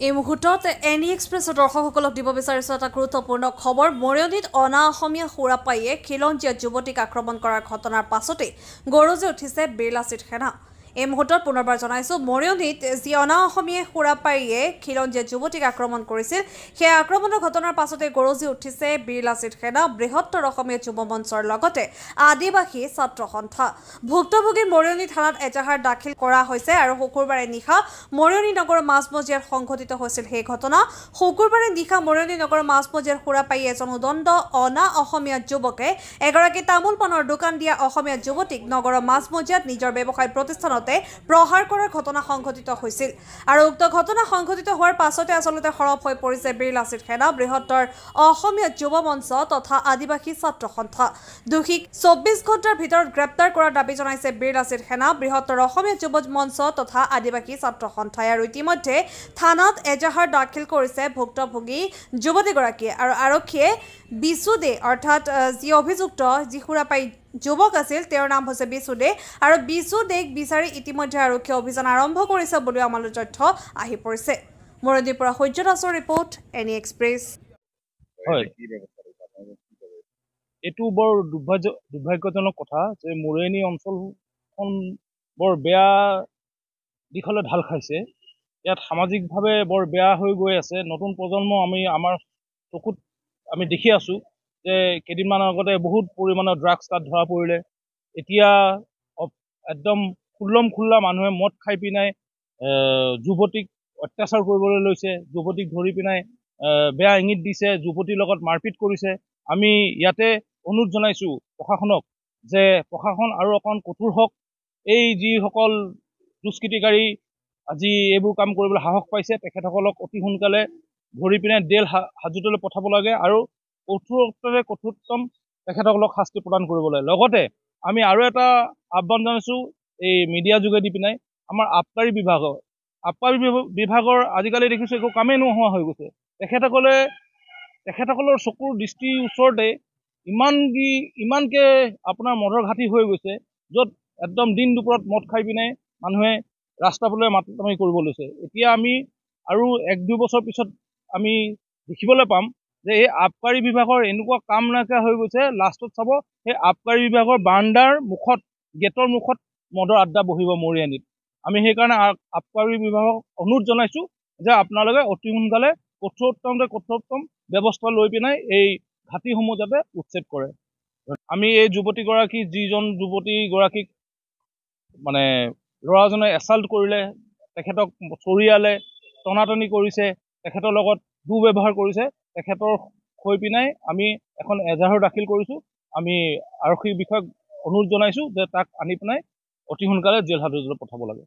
এই মুহূৰ্তত এনি এক্সপ্ৰেছৰ দৰ্শকসকলক দিব বিচাৰিছো এটা গুৰুত্বপূৰ্ণ খবৰ। মৰিয়নিত অনা অসমীয়া সুৰাপাইয়ে খিলঞ্জীয়া যুৱতীক আক্ৰমণ কৰাৰ ঘটনাৰ পাছতে গৰজি উঠিছে বিৰলাচিত সেনা। এই মুহূৰ্তত পুনৰবাৰ জনাইছো, মৰিয়নিত যি অনা অসমীয়া সুৰাপাইয়ে খিলঞ্জীয়া যুৱতীক আক্ৰমণ কৰিছিল, সেই আক্ৰমণৰ ঘটনাৰ পাছতে গৰজি উঠিছে বিৰলাচিত সেনা, বৃহত্তৰ অসমীয়া যুৱ মঞ্চৰ লগতে আদিবাসী ছাত্ৰ সন্থা। ভুক্তভোগী মৰিয়নি থানাত এজাহাৰ দাখিল কৰা হৈছে আৰু শুকুৰবাৰে নিশা মৰিয়নি নগৰৰ মাজমজিয়াত সংঘটিত হৈছিল সেই ঘটনা। শুকুৰবাৰে নিশা মৰিয়নি নগৰৰ মাজমজিয়াত সুৰাপাইয়ে এজন উদণ্ড অনা অসমীয়া যুৱকে এগৰাকী তামোল পাণৰ দোকান দিয়া অসমীয়া যুৱতীক নগৰৰ মাজমজিয়াত নিজৰ ব্যৱসায় প্ৰতিষ্ঠানতে প্ৰহাৰ কৰাৰ ঘটনা সংঘটিত হৈছিল আৰু উক্ত ঘটনা সংঘটিত হোৱাৰ পাছতে আচলতে সৰব হৈ পৰিছে বিৰলাচিত সেনা, বৃহত্তৰ অসমীয়া যুৱ মঞ্চ তথা আদিবাসী ছাত্ৰ সন্থা। দোষীক 24 ঘণ্টাৰ ভিতৰত গ্ৰেপ্তাৰ কৰাৰ দাবী জনাইছে বিৰলাচিত সেনা, বৃহত্তৰ অসমীয়া যুৱ মঞ্চ তথা আদিবাসী ছাত্ৰ সন্থাই। আৰু ইতিমধ্যে থানাত এজাহাৰ দাখিল কৰিছে ভুক্তভোগী যুৱতীগৰাকীয়ে আৰু আৰক্ষীয়ে বিশু দে অৰ্থাৎ যি অভিযুক্ত যি সুৰাপাই যুৱক আছিল তেওঁৰ নাম হৈছে বিশু দে আৰু বিশু দেক বিচাৰি ইতিমধ্যে আৰক্ষীয়ে অভিযান আৰম্ভ কৰিছে বুলি আমালৈ তথ্য আহি পৰিছে। মৰিয়নিৰ পৰা সূৰ্য দাসৰ ৰিপৰ্ট, এনি এক্সপ্ৰেছ। এইটো বৰ দুৰ্ভাগ্যজনক কথা যে মৰিয়নি অঞ্চলখন বৰ বেয়া দিশলৈ ঢাল খাইছে। ইয়াত সামাজিকভাৱে বৰ বেয়া হৈ গৈ আছে। নতুন প্ৰজন্ম আমাৰ চকুত আমি দেখি আছোঁ যে কেইদিনমানৰ আগতে বহুত পৰিমাণৰ ড্ৰাগছ তাত ধৰা পৰিলে। এতিয়া একদম খোল্লা মানুহে মদ খাই পিনাই যুৱতীক অত্যাচাৰ কৰিবলৈ লৈছে, যুৱতীক ধৰি পিনাই বেয়া ইংগিত দিছে, যুৱতীৰ লগত মাৰপিট কৰিছে। আমি ইয়াতে অনুৰোধ জনাইছোঁ প্ৰশাসনক যে প্ৰশাসন আৰু অকণ কঠোৰ হওক। এই যিসকল দুষ্কৃতিকাৰী আজি এইবোৰ কাম কৰিবলৈ সাহস পাইছে, তেখেতসকলক অতি সোনকালে ধৰি পিনে জেল হাজতলৈ পঠাব লাগে আৰু কঠোৰতম তেখেতসকলক শাস্তি প্ৰদান কৰিব লাগে। লগতে আমি আৰু এটা আহ্বান জনাইছোঁ এই মিডিয়া যোগেদি পিনে আমাৰ আবকাৰী বিভাগৰ আজিকালি দেখিছোঁ একো কামেই নোহোৱা হৈ গৈছে। তেখেতসকলৰ চকুৰ দৃষ্টিৰ ওচৰতে ইমানকে আপোনাৰ মদৰ ঘাটি হৈ গৈছে, য'ত একদম দিন দুপৰত মদ খাই পিনে মানুহে ৰাস্তা ফালে মাতমাৰি কৰিব লৈছে। এতিয়া আমি আৰু 1-2 বছৰ পিছত আমি দেখিবলৈ পাম যে এই আবকাৰী বিভাগৰ এনেকুৱা কাম নাইকিয়া হৈ গৈছে। লাষ্টত চাব সেই আবকাৰী বিভাগৰ বাৰাণ্ডাৰ মুখত, গেটৰ মুখত মদৰ আড্ডা বহিব মৰিয়নিত। আমি সেইকাৰণে আবকাৰী বিভাগক অনুৰোধ জনাইছোঁ যে আপোনালোকে অতি সোনকালে কঠোৰতম ব্যৱস্থা লৈ পিনাই এই ঘাটিসমূহ যাতে উচ্ছেদ কৰে। আমি এই যিজন যুৱতীগৰাকীক মানে ল'ৰাজনে এছাল্ট কৰিলে, তেখেতক চৰিয়ালে, টনাটনি কৰিছে, তেখেতৰ লগত দুৰ্ব্যৱহাৰ কৰিছে, তেখেতৰ হৈ পিনাই আমি এখন এজাহাৰ দাখিল কৰিছোঁ। আমি আৰক্ষী বিষয়াক অনুৰোধ জনাইছোঁ যে তাক আনি পিনাই অতি সোনকালে জেল হাজতলৈ পঠাব লাগে।